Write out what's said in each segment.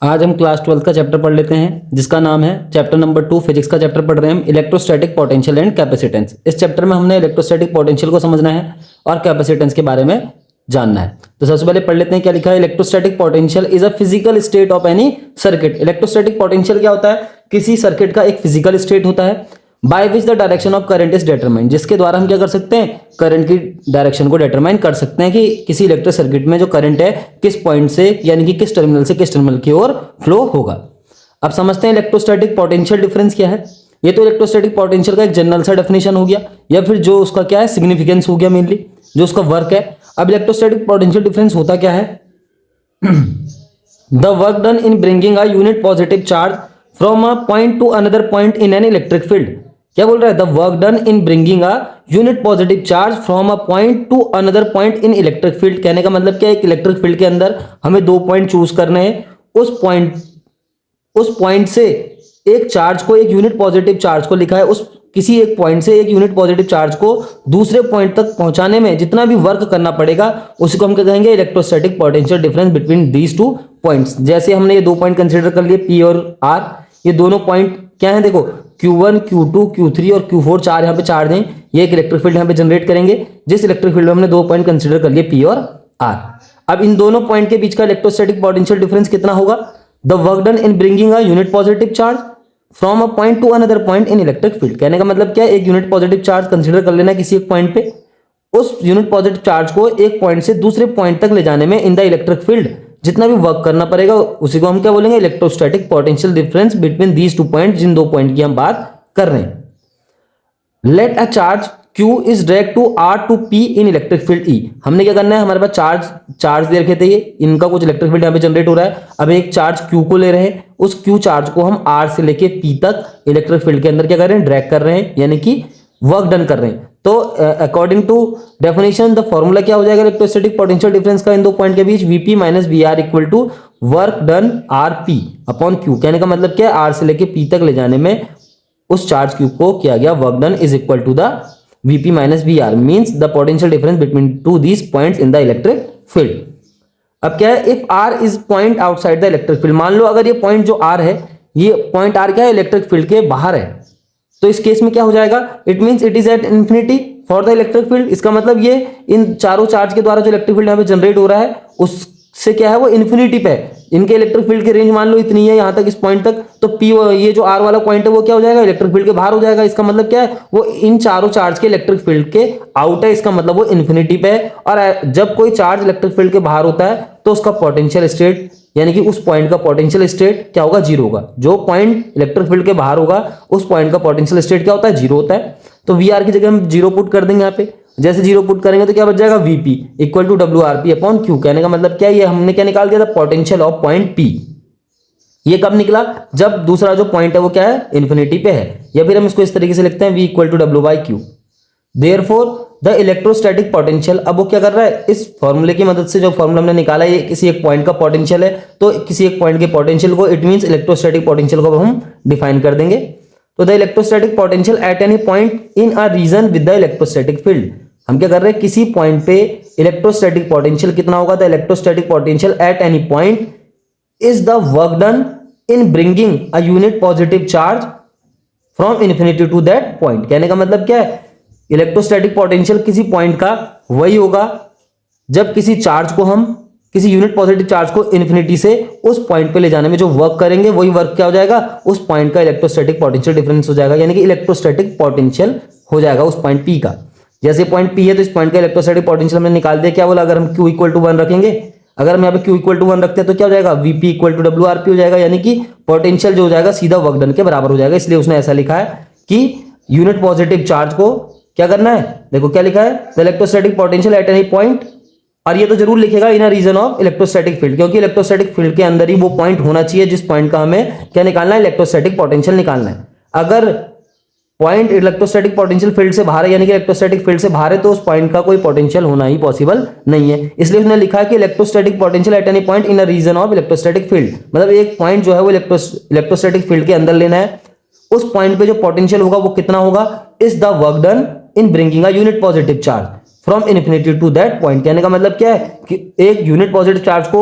आज हम क्लास 12 का चैप्टर पढ़ लेते हैं जिसका नाम है चैप्टर नंबर 2। फिजिक्स का चैप्टर पढ़ रहे हैं हम, इलेक्ट्रोस्टैटिक पोटेंशियल एंड कैपेसिटेंस। इस चैप्टर में हमने इलेक्ट्रोस्टैटिक पोटेंशियल को समझना है और कैपेसिटेंस के बारे में जानना है। तो सबसे पहले पढ़ लेते हैं क्या लिखा है। Electrostatic potential is a physical state of any circuit. Electrostatic potential क्या होता है? किसी सर्किट का एक फिजिकल स्टेट होता है by which the direction of current is determined, जिसके द्वारा हम क्या कर सकते हैं, करंट की डायरेक्शन को डिटरमाइन कर सकते हैं कि किसी इलेक्ट्रिक सर्किट में जो करंट है किस पॉइंट से यानी कि किस टर्मिनल की ओर फ्लो होगा। अब समझते हैं इलेक्ट्रोस्टैटिक पोटेंशियल डिफरेंस क्या है। ये तो इलेक्ट्रोस्टैटिक पोटेंशियल का एक जनरल सा डेफिनेशन हो गया या फिर जो उसका क्या है सिग्निफिकेंस हो गया, मेनली जो उसका वर्क है। अब इलेक्ट्रोस्टैटिक पोटेंशियल डिफरेंस होता क्या है? The work done in bringing a unit positive charge from a point to another point in an electric field. क्या बोल रहा है? The work done in bringing a unit positive charge from a point to another point in electric field. कहने का मतलब क्या है, एक इलेक्ट्रिक फील्ड के अंदर हमें दो पॉइंट चूज करने हैं। उस पॉइंट से एक चार्ज को, एक यूनिट पॉजिटिव चार्ज को लिखा है, उस किसी एक पॉइंट से एक यूनिट पॉजिटिव चार्ज को दूसरे पॉइंट तक पहुंचाने में जितना भी वर्क करना पड़ेगा उसी को हम क्या कहेंगे, electrostatic potential difference between these two points. जैसे हमने ये दो पॉइंट कंसीडर कर लिए P और R। ये दोनों पॉइंट क्या है, देखो Q1, Q2, Q3 और Q4 चार यहाँ पे चार्ज हैं। ये एक इलेक्ट्रिक फील्ड यहाँ पे जनरेट करेंगे जिस इलेक्ट्रिक फील्ड में हमने दो पॉइंट कंसीडर कर लिए P और R। अब इन दोनों पॉइंट के बीच का इलेक्ट्रोस्टैटिक पोटेंशियल डिफरेंस कितना होगा? The work done in bringing a unit positive charge from a point to another point in electric field. कहने का मतलब क्या है, एक यूनिट पॉजिटिव चार्ज कंसीडर कर लेना किसी एक पॉइंट पे, उस यूनिट पॉजिटिव चार्ज को एक पॉइंट से दूसरे पॉइंट तक ले जाने में इन द इलेक्ट्रिक फील्ड जितना भी वर्क करना पड़ेगा उसी को हम क्या बोलेंगे, electrostatic potential difference between these two point, जिन दो पॉइंट की हम बात कर रहे हैं। Let a charge Q is direct to R to P in electric field E। हमने क्या करना है, हमारे पास चार्ज दे रखे थे, ये इनका कुछ इलेक्ट्रिक फील्ड यहाँ पे जनरेट हो रहा है। अब एक चार्ज Q को ले रहे हैं, उस Q चार्ज को हम R से लेके P तक इलेक्ट्रिक फील्ड के अंदर क्या कर रहे हैं, ड्रैग कर रहे हैं, यानी कि वर्क डन कर रहे हैं। तो according to definition the formula क्या हो जाएगा इलेक्ट्रोस्टैटिक पोटेंशियल डिफरेंस का इन दो पॉइंट के बीच, Vp minus Vr equal to work done Rp upon Q। कहने का मतलब क्या है, R से लेके P तक ले जाने में उस चार्ज Q को किया गया work done is equal to the Vp minus Vr means the potential difference between two these points in the electric field. अब क्या है, if R is point outside the electric field, मान लो अगर ये पॉइंट जो R है, ये पॉइंट R क्या है, इलेक्ट्रिक फील्ड के बाहर है, तो इस केस में क्या हो जाएगा, it means it is at infinity for the electric field. इसका मतलब ये इन चारों चार्ज के द्वारा जो इलेक्ट्रिक फील्ड यहाँ पे जनरेट हो रहा है उससे क्या है, वो इन्फिनिटी पे है। इनके इलेक्ट्रिक फील्ड की रेंज मान लो इतनी है यहाँ तक, इस पॉइंट तक, तो P ये जो R वाला पॉइंट है वो क्या हो जाएगा, इलेक्ट्रिक फील्ड के बाहर हो जाएगा। इसका मतलब क्या है, वो इन चारों चार्ज के इलेक्ट्रिक फील्ड के आउट है, इसका मतलब वो इन्फिनिटी पे है। और जब कोई चार्ज इलेक्ट्रिक फील्ड के बाहर होता है तो उसका पोटेंशियल स्टेट यानी कि उस पॉइंट का पोटेंशियल स्टेट क्या होगा, जीरो होगा। जो पॉइंट इलेक्ट्रिक फील्ड के बाहर होगा उस पॉइंट का पोटेंशियल स्टेट क्या होता है, जीरो होता है। तो Vr की जगह हम जीरो पुट कर देंगे यहाँ पे। जैसे जीरो पुट करेंगे तो क्या बच जाएगा, Vp equal to WRP upon Q। कहने का मतलब क्या है, ये हमने क्या निकाल दिया था, पोटेंशियल ऑफ पॉइंट P। ये कब निकला, जब दूसरा जो पॉइंट है वो क्या है, इन्फिनिटी पे है। या फिर हम इसको इस तरीके से लिखते हैं V equal to W by Q। Therefore the electrostatic potential, अब वो क्या कर रहा है, इस फॉर्मूले की मदद से जो फॉर्मूला हमने निकाला है, ये किसी एक पॉइंट का पोटेंशियल है, तो किसी एक पॉइंट के पोटेंशियल को, इट मींस इलेक्ट्रोस्टैटिक पोटेंशियल को हम डिफाइन कर देंगे। तो the electrostatic potential at any point in a region with the electrostatic field. हम क्या कर रहे हैं, किसी पॉइंट पे इलेक्ट्रोस्टैटिक पोटेंशियल कितना होगा, the electrostatic potential at any point is the work done in bringing a unit positive charge from infinity to that point. कहने का मतलब क्या है, इलेक्ट्रोस्टैटिक पोटेंशियल किसी पॉइंट का वही होगा जब किसी चार्ज को हम, किसी यूनिट पॉजिटिव चार्ज को इन्फिनिटी से उस पॉइंट पे ले जाने में जो वर्क करेंगे वही वर्क क्या हो जाएगा, उस पॉइंट का इलेक्ट्रोस्टैटिक पोटेंशियल डिफरेंस हो जाएगा, यानी कि इलेक्ट्रोस्टैटिक पोटेंशियल हो जाएगा उस पॉइंट P का। जैसे पॉइंट P है तो इस पॉइंट का इलेक्ट्रोस्टैटिक पोटेंशियल हमने निकाल दिया। क्या बोला, अगर हम Q इक्वल टू 1 रखेंगे, अगर हम यहाँ पे Q इक्वल टू 1 रखते हैं तो क्या हो जाएगा, Vp इक्वल टू WRP हो जाएगा, यानी कि पोटेंशियल जो हो जाएगा सीधा वर्क डन के बराबर हो जाएगा। इसलिए उसने ऐसा लिखा है कि यूनिट पॉजिटिव चार्ज को क्या करना है, देखो क्या लिखा है, the electrostatic potential at any point, और ये तो जरूर लिखेगा इन a region of electrostatic field, क्योंकि इलेक्ट्रोस्टैटिक फील्ड के अंदर ही वो पॉइंट होना चाहिए जिस पॉइंट का हमें क्या निकालना है, इलेक्ट्रोस्टैटिक पोटेंशियल निकालना है। अगर पॉइंट इलेक्ट्रोस्टैटिक पोटेंशियल फील्ड से बाहर है, यानी कि इलेक्ट्रोस्टैटिक फील्ड से बाहर है, तो उस पॉइंट का कोई पोटेंशियल होना ही पॉसिबल नहीं है। इसलिए उसने लिखा है कि electrostatic potential at any point in a region of electrostatic field, मतलब एक पॉइंट जो है वो इलेक्ट्रोस्टैटिक फील्ड के अंदर लेना है। उस पॉइंट पे जो पोटेंशियल होगा वो कितना होगा, is the work done in bringing a unit positive charge from infinity to that point. कहने का मतलब क्या है कि एक यूनिट पॉजिटिव चार्ज को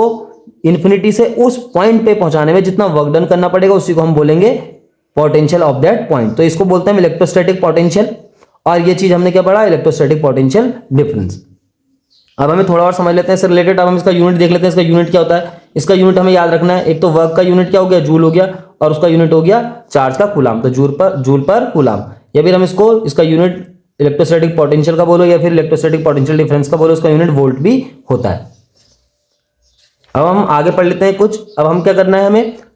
इन्फिनिटी से उस पॉइंट पे पहुंचाने में जितना वर्क डन करना पड़ेगा उसी को हम बोलेंगे पोटेंशियल ऑफ दैट पॉइंट। तो इसको बोलते हैं इलेक्ट्रोस्टैटिक पोटेंशियल। और ये चीज हमने क्या पढ़ा, इलेक्ट्रोस्टैटिक पोटेंशियल डिफरेंस। अब हमें थोड़ा और समझ लेते हैं इससे रिलेटेड। अब हम इसका यूनिट देख लेते हैं, इसका यूनिट क्या होता है। इसका यूनिट हमें याद रखना है, एक तो वर्क का यूनिट क्या हो गया, जूल हो गया, और उसका यूनिट हो गया चार्ज का कूलाम, तो जूल पर कूलाम। या फिर हम इसको, इसका यूनिट इलेक्ट्रोस्टैटिक पोटेंशियल का बोलो या फिर इलेक्ट्रोस्टैटिक पोटेंशियल डिफरेंस का बोलो, उसका यूनिट वोल्ट भी होता है। अब हम आगे पढ़ लेते हैं कुछ। अब हम क्या करना है,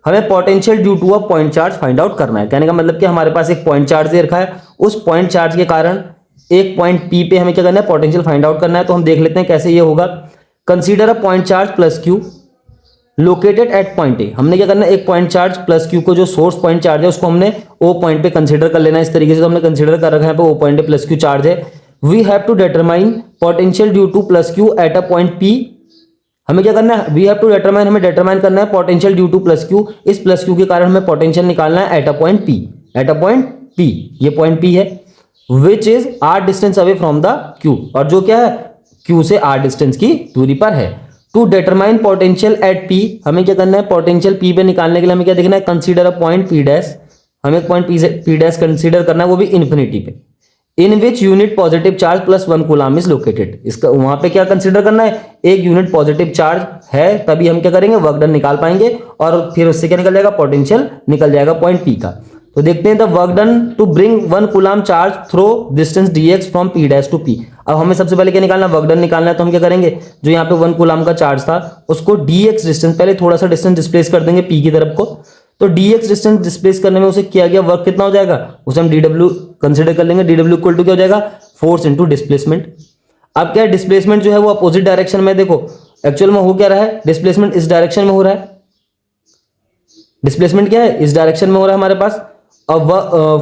हमें potential due to a point charge find out करना है। कहने का मतलब कि हमारे पास एक पॉइंट चार्ज दे रखा है, उस पॉइंट चार्ज के कारण एक पॉइंट पी पे हमें क्या करना है, पोटेंशियल फाइंड आउट करना है। तो हम देख लेते हैं कैसे ये होगा। Consider a point charge plus Q located at point A. हमने क्या करना है, एक पॉइंट चार्ज प्लस क्यू को जो सोर्स पॉइंट चार्ज है उसको हमने ओ पॉइंट पे कंसीडर कर लेना है। इस तरीके से तो हमने कंसीडर कर रखा है पे ओ पॉइंट पे प्लस क्यू चार्ज है। We have to determine potential due to plus Q at a point P. हमें क्या करना है, वी हैव टू डिटरमाइन, हमें डिटरमाइन करना है potential due to plus Q. इस प्लस क्यू के कारण हमें पोटेंशियल निकालना है at a point P. At a point P, ये पॉइंट पी है, which is are distance away from the Q, और जो क्या है, क्यू से आर डिस्टेंस की दूरी पर है। To determine potential at P, हमें क्या करना है, पोटेंशियल पी पे निकालने के लिए हमें क्या देखना है, consider a point P dash. हमें पॉइंट पी डैश कंसीडर करना है, वो भी इन्फिनिटी पे, in which unit positive charge plus 1 coulomb is located. इसका वहां पे क्या कंसीडर करना है, एक यूनिट पॉजिटिव चार्ज है, तभी हम क्या करेंगे, वर्क डन निकाल पाएंगे, और फिर उससे क्या निकल जाएगा, पोटेंशियल निकल जाएगा पॉइंट पी का। तो देखते हैं, the work done to bring 1 coulomb charge through distance dx from p dash to p। अब हमें सबसे पहले क्या निकालना है, वर्क डन निकालना है। तो हम क्या करेंगे, जो यहाँ पे 1 कूलाम का चार्ज था उसको dx डिस्टेंस, पहले थोड़ा सा डिस्टेंस डिस्प्लेस कर देंगे p की तरफ को। तो dx डिस्टेंस डिस्प्लेस करने में उसे किया गया वर्क कितना हो जाएगा, उसे हम dw कंसिडर कर लेंगे। dw इक्वल टू क्या हो जाएगा, फोर्स इंटू डिस्प्लेसमेंट। अब क्या है, डिस्प्लेसमेंट जो है वो अपोजिट डायरेक्शन में, देखो एक्चुअल में हो क्या रहा है, डिस्प्लेसमेंट इस डायरेक्शन में हो रहा है। डिस्प्लेसमेंट क्या है, इस डायरेक्शन में हो रहा है हमारे पास। अब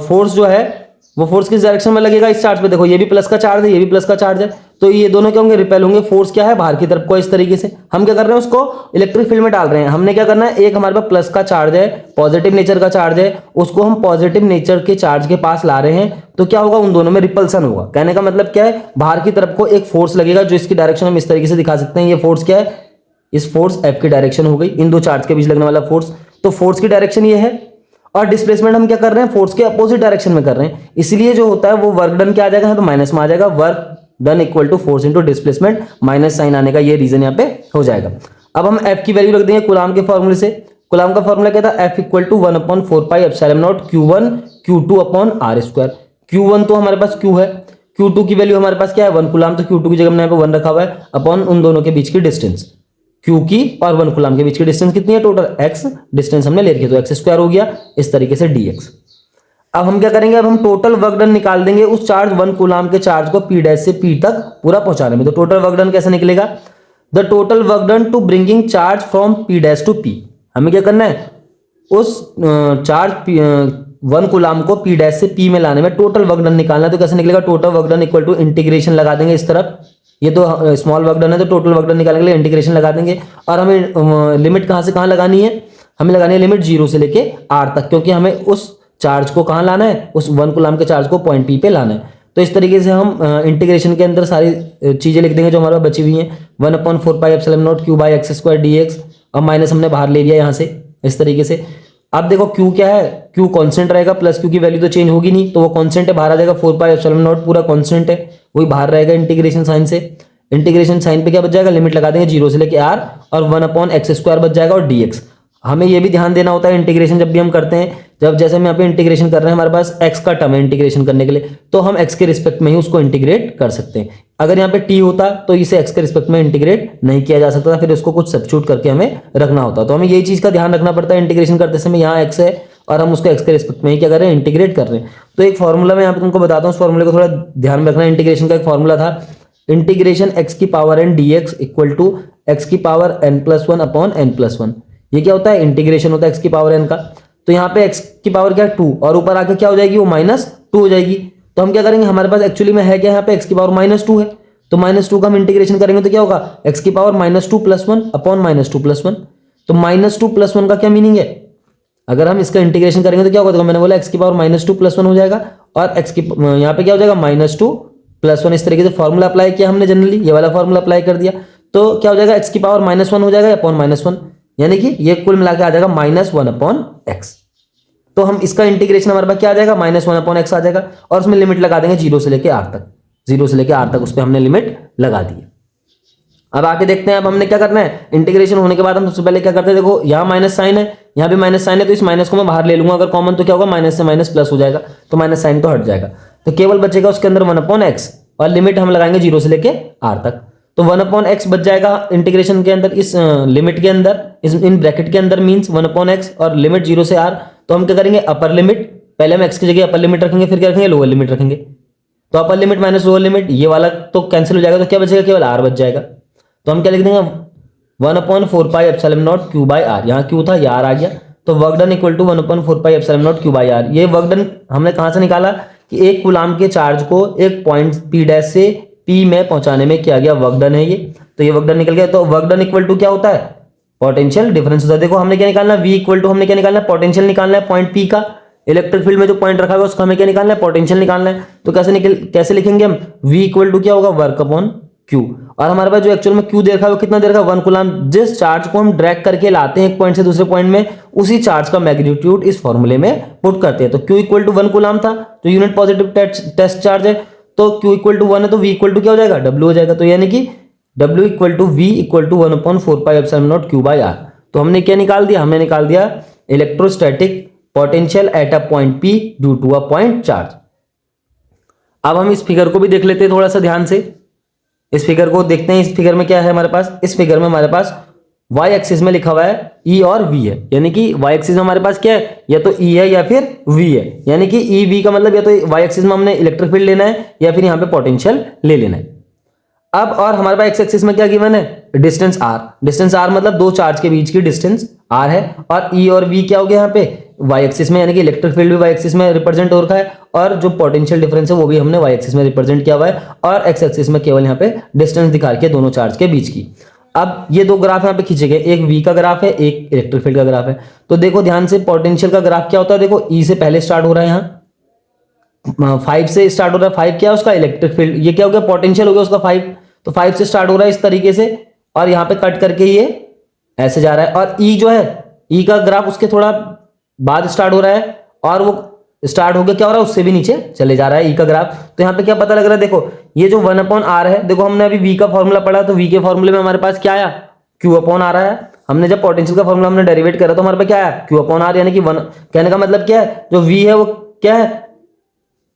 फोर्स जो है वो फोर्स किस डायरेक्शन में लगेगा, इस चार्ज पे। देखो ये भी प्लस का चार्ज है, ये भी प्लस का चार्ज है, तो ये दोनों क्या होंगे, रिपेल होंगे। फोर्स क्या है, बाहर की तरफ को, इस तरीके से हम क्या कर रहे हैं, उसको इलेक्ट्रिक फील्ड में डाल रहे हैं। हमने क्या करना है, एक हमारे पास प्लस का चार्ज है, पॉजिटिव नेचर का चार्ज है, उसको हम पॉजिटिव नेचर के चार्ज के पास ला रहे हैं। तो क्या होगा, उन दोनों में रिपल्सन होगा। कहने का मतलब क्या है, बाहर की तरफ को एक फोर्स लगेगा, जो इसकी डायरेक्शन हम इस तरीके से दिखा सकते हैं। ये फोर्स क्या है, इस फोर्स एफ की डायरेक्शन हो गई, इन दो चार्ज के बीच लगने वाला फोर्स। तो फोर्स की डायरेक्शन ये है, और डिस्प्लेसमेंट हम क्या कर रहे हैं, फोर्स के अपोजिट डायरेक्शन में कर रहे हैं। इसलिए जो होता है वो वर्क डन क्या आ जाएगा, तो माइनस में आ जाएगा। Work done equal to force into displacement, minus sign आने का ये रीजन यहाँ पे हो जाएगा। अब हम एफ की वैल्यू रख देंगे कूलाम के फॉर्मूले से। कूलाम का फॉर्मूला क्या था, F equal to 1/4 epsilon naught Q1 Q2 upon R square. Q1 तो हमारे पास Q है, Q2 की वैल्यू हमारे पास क्या है, 1 कूलाम, तो Q2 की जगह हमने यहाँ पे 1 रखा हुआ है, अपॉन उन दोनों के बीच की डिस्टेंस, Q की और 1 कूलाम के बीच की डिस्टेंस कितनी है, टोटल x डिस्टेंस हमने ले रखी है, तो x स्क्वायर हो गया, इस तरीके से dx। अब हम क्या करेंगे, अब हम टोटल वर्क डन निकाल देंगे उस चार्ज 1 कूलाम के चार्ज को p डैश से p तक पूरा पहुंचाने में। तो टोटल वर्क डन कैसे निकलेगा, the total work done to bringing charge from p dash to p। हमें क्या करना है, उस चार्ज 1 कूलाम को p डैश से p में लाने में टोटल वर्क डन निकालना है। तो कैसे निकलेगा, total work done equal to integration लगा देंगे इस तरफ, ये तो स्मॉल वर्क डन है, तो टोटल वर्क डन निकालने के लिए इंटीग्रेशन लगा देंगे। और हमें लिमिट कहां से कहां लगानी है, हमें लगानी है लिमिट 0 से लेके r तक, क्योंकि हमें उस चार्ज को कहां लाना है, उस 1 कूलाम के चार्ज को पॉइंट p पे लाना है। तो इस तरीके से हम इंटीग्रेशन के अंदर सारी चीजें लिख देंगे जो हमारे पास बची हुई हैं। 1/4 epsilon naught Q by x square dx, और माइनस हमने बाहर ले लिया यहाँ से इस तरीके से। अब देखो Q क्या है, Q कांस्टेंट रहेगा, प्लस Q की वैल्यू तो चेंज होगी नहीं, तो वो कांस्टेंट है, बाहर आ जाएगा। 4 पाई एप्सिलॉन नॉट पूरा कांस्टेंट है, वही बाहर रहेगा इंटीग्रेशन साइन से। इंटीग्रेशन साइन पे क्या बच जाएगा, लिमिट लगा देंगे 0 से लेके r, और 1/x स्क्वायर बच जाएगा, और dx। हमें ये भी ध्यान देना होता है इंटीग्रेशन जब भी हम करते हैं, जब जैसे हम यहाँ पे इंटीग्रेशन कर रहे हैं, हमारे पास x का टर्म है इंटीग्रेशन करने के लिए, तो हम x के रिस्पेक्ट में ही उसको इंटीग्रेट कर सकते हैं। अगर यहाँ पे t होता तो इसे x के रिस्पेक्ट में इंटीग्रेट नहीं किया जा सकता था, फिर उसको कुछ सब्स्टिट्यूट करके हमें रखना होता। तो हमें यही चीज का ध्यान रखना पड़ता है, इंटीग्रेशन करते समय यहाँ x है और हम उसको x के रिस्पेक्ट में ही क्या कर रहे हैं, इंटीग्रेट कर रहे हैं। तो एक फॉर्मूला मैं यहाँ पे तुमको बताता हूँ, उस फॉर्मूले को थोड़ा ध्यान में रखना। इंटीग्रेशन का एक फॉर्मूला था, इंटीग्रेशन x की power n dx equal to x की पावर n+1 अपॉन n+1। ये क्या होता है, इंटीग्रेशन होता है x की पावर n का। तो यहाँ पे x की पावर क्या है 2, और ऊपर आके क्या हो जाएगी, वो -2 हो जाएगी। तो हम क्या करेंगे, हमारे पास एक्चुअली में है क्या, यहाँ पे x की पावर -2 है, तो -2 का हम इंटीग्रेशन करेंगे तो क्या होगा, x की पावर -2 + 1 अपॉन -2 + 1। तो -2 + 1 का क्या मीनिंग है, अगर हम इसका इंटीग्रेशन करेंगे तो क्या होगा, तो मैंने बोला x की पावर -2 + 1 हो जाएगा, और x की यहाँ पे क्या हो जाएगा, -2 + 1। इस तरीके से फॉर्मूला अप्लाई किया हमने, जनरली ये वाला फॉर्मूला अप्लाई कर दिया। तो क्या हो जाएगा, एक्स की पावर -1 हो जाएगा अपॉन -1, यानी कि ये कुल मिला के आ जाएगा -1 अपॉन एक्स। तो हम इसका इंटीग्रेशन हमारे पास क्या आ जाएगा, -1 अपॉन एक्स आ जाएगा, और उसमें लिमिट लगा देंगे 0 से लेके r तक, 0 से लेके r तक उस पर हमने लिमिट लगा दी है। अब आके देखते हैं, अब हमने क्या करना है, इंटीग्रेशन होने के बाद हम सबसे पहले क्या करते हैं, देखो यहाँ माइनस साइन है, यहाँ भी माइनस साइन है, तो इस माइनस को मैं बाहर ले लूंगा, अगर कॉमन तो क्या होगा, माइनस से माइनस प्लस हो जाएगा, तो माइनस साइन तो हट जाएगा, तो केवल बचेगा उसके अंदर 1 अपॉन एक्स, और लिमिट हम लगाएंगे 0 से लेके r तक, तो 1 अपॉन एक्स बच जाएगा इंटीग्रेशन के अंदर, इस लिमिट के अंदर, इस इन ब्रैकेट के अंदर मीन्स 1 अपॉन एक्स और लिमिट 0 से r। तो हम क्या करेंगे, अपर लिमिट, पहले हम एक्स की जगह अपर लिमिट रखेंगे, फिर क्या रखेंगे, लोअर लिमिट रखेंगे, तो upper limit minus lower limit, ये वाला तो कैंसिल हो जाएगा, तो क्या बचेगा, केवल r बच जाएगा। तो हम क्या लिख देंगे, 1 upon 4 pi epsilon naught q by r, यहाँ क्यू था, ये r आ गया, तो work done equal to 1 upon 4 pi epsilon naught q by r. ये वर्क डन हमने कहाँ से निकाला कि एक कूलाम के चार्ज को एक पॉइंट p डैश से p में पहुंचाने में किया गया वर्क डन है ये, तो ये वर्क डन निकल गया। तो वर्क डन इक्वल टू क्या होता है, पोटेंशियल डिफरेंस होता है। देखो हमने क्या निकालना है, v इक्वल टू हमने क्या निकालना है, पोटेंशियल निकालना है पॉइंट p का, इलेक्ट्रिक फील्ड में जो पॉइंट रखा हुआ उसका हमें क्या निकालना है, पोटेंशियल निकालना है। तो कैसे लिखेंगे हम, v इक्वल टू क्या होगा, वर्क अपॉन q, और हमारे पास जो एक्चुअल में q दे रखा है वो कितना दे रखा है, 1 कूलम। जिस चार्ज को हम ड्रैग करके लाते हैं एक पॉइंट से दूसरे पॉइंट में, उसी चार्ज का मैग्नीट्यूड इस फॉर्मूले में पुट करते हैं। तो q इक्वल टू 1 कूलम था, तो यूनिट पॉजिटिव टेस्ट चार्ज है, तो q इक्वल टू 1 है, तो v इक्वल टू क्या हो जाएगा, w हो जाएगा। तो यानी कि w equal to v equal to 1 upon 4 pi epsilon naught q by r। तो हमने क्या निकाल दिया, हमने निकाल दिया electrostatic potential at a point p due to a point charge. अब हम इस फिगर को भी देख लेते हैं थोड़ा सा ध्यान से, इस फिगर को देखते हैं। इस फिगर में क्या है हमारे पास, इस फिगर में हमारे पास y एक्सिस में लिखा हुआ है E और V है, यानी कि y एक्सिस में हमारे पास क्या है, या तो E है या फिर V है, यानी कि E V का मतलब या तो y एक्सिस में हमने इलेक्ट्रिक फील्ड लेना है या फिर यहाँ पे पोटेंशियल ले लेना है। अब और हमारे पास x एक्सिस में क्या गिवन है, डिस्टेंस r, डिस्टेंस r मतलब दो चार्ज के बीच की डिस्टेंस r है, और E और V क्या हो गया यहाँ पे y एक्सिस में, यानी कि इलेक्ट्रिक फील्ड भी y एक्सिस में रिप्रेजेंट हो रखा है, और जो पोटेंशियल डिफरेंस है वो भी हमने y एक्सिस में रिप्रेजेंट किया हुआ है, और x एक्सिस में केवल यहाँ पे डिस्टेंस दिखा रखी है दोनों चार्ज के बीच की। अब ये दो ग्राफ यहाँ पे खींचे गए, एक v का ग्राफ है, एक इलेक्ट्रिक फील्ड का ग्राफ है। तो देखो ध्यान से, पोटेंशियल का ग्राफ क्या होता है, देखो E से पहले स्टार्ट हो रहा है, यहाँ 5 से स्टार्ट हो रहा है, 5 क्या है उसका इलेक्ट्रिक फील्ड, ये क्या हो गया, पोटेंशियल हो गया उसका 5, तो 5 से स्टार्ट हो रहा है इस तरीके से, और यहाँ पे कट करके ये ऐसे जा रहा है, और E जो है, E का ग्राफ उसके थोड़ा बाद स्टार्ट हो रहा है, और वो स्टार्ट हो गया क्या हो रहा है, उससे भी नीचे चले जा रहा है E का ग्राफ। तो यहाँ पे क्या पता लग रहा है, देखो ये जो 1 अपॉन r है, देखो हमने अभी V का फॉर्मूला पढ़ा, तो V के फॉर्मूले में हमारे पास क्या आया, Q अपॉन r है। हमने जब पोटेंशियल का फॉर्मूला हमने डेरिवेट करा तो हमारे पास क्या आया, Q अपॉन r, यानी कि 1, कहने का मतलब क्या है, जो V है वो क्या है,